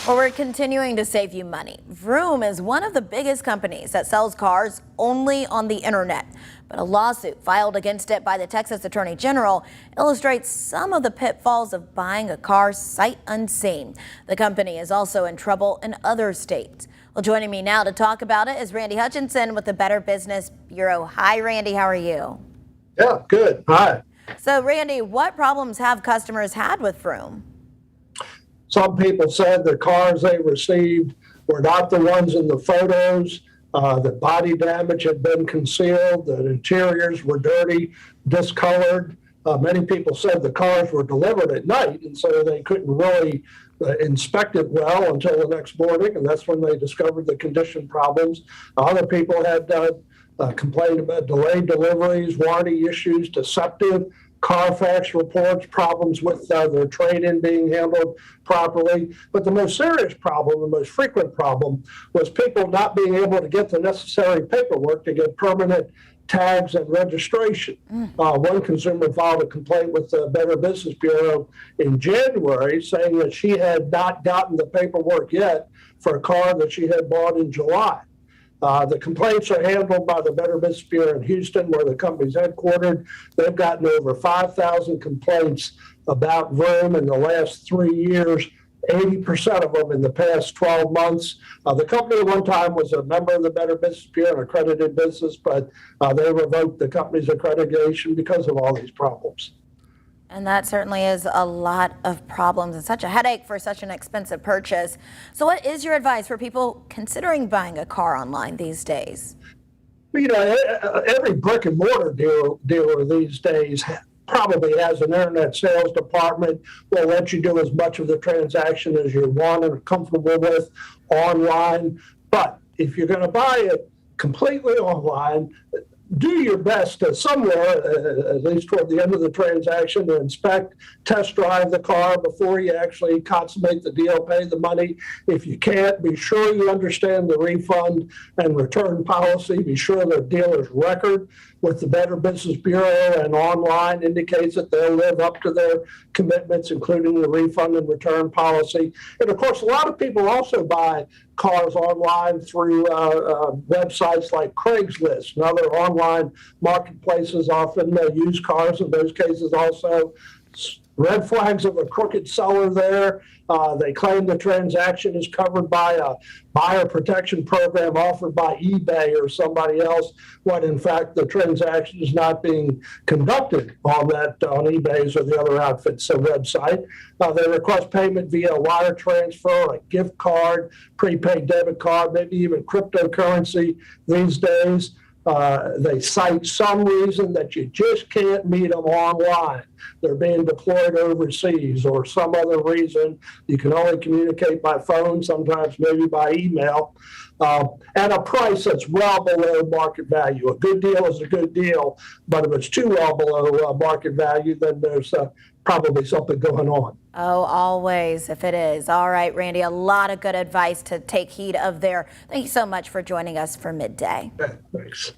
Well, we're continuing to save you money. Vroom is one of the biggest companies that sells cars only on the internet. But a lawsuit filed against it by the Texas Attorney General illustrates some of the pitfalls of buying a car sight unseen. The company is also in trouble in other states. Well, joining me now to talk about it is Randy Hutchinson with the Better Business Bureau. Hi, Randy. How are you? Yeah, good. Hi. So, Randy, what problems have customers had with Vroom? Some people said the cars they received were not the ones in the photos, that body damage had been concealed, that interiors were dirty, discolored. Many people said the cars were delivered at night, and so they couldn't really inspect it well until the next morning, and that's when they discovered the condition problems. Other people had complained about delayed deliveries, warranty issues, deceptive Carfax reports, problems with their trade-in being handled properly. But the most serious problem, the most frequent problem, was people not being able to get the necessary paperwork to get permanent tags and registration. One consumer filed a complaint with the Better Business Bureau in January saying that she had not gotten the paperwork yet for a car that she had bought in July. The complaints are handled by the Better Business Bureau in Houston, where the company's headquartered. They've gotten over 5,000 complaints about Vroom in the last 3 years, 80% of them in the past 12 months. The company at one time was a member of the Better Business Bureau, an accredited business, but they revoked the company's accreditation because of all these problems. And that certainly is a lot of problems and such a headache for such an expensive purchase. So what is your advice for people considering buying a car online these days? You know, every brick and mortar dealer these days probably has an internet sales department, will let you do as much of the transaction as you want and are comfortable with online. But if you're going to buy it completely online, do your best to somewhere, at least toward the end of the transaction, to inspect, test drive the car before you actually consummate the deal, pay the money. If you can't, be sure you understand the refund and return policy. Be sure the dealer's record with the Better Business Bureau and online indicates that they'll live up to their commitments, including the refund and return policy. And of course, a lot of people also buy cars online through websites like Craigslist and other online marketplaces, often use cars in those cases also. Red flags of a crooked seller there. They claim the transaction is covered by a buyer protection program offered by eBay or somebody else, when in fact the transaction is not being conducted on eBay's or the other outfit's website. They request payment via wire transfer, a gift card, prepaid debit card, maybe even cryptocurrency these days. They cite some reason that you just can't meet them online. They're being deployed overseas or some other reason. You can only communicate by phone, sometimes maybe by email, at a price that's well below market value. A good deal is a good deal, but if it's too well below market value, then there's probably something going on. Oh, always, if it is. All right, Randy, a lot of good advice to take heed of there. Thank you so much for joining us for Midday. Thanks.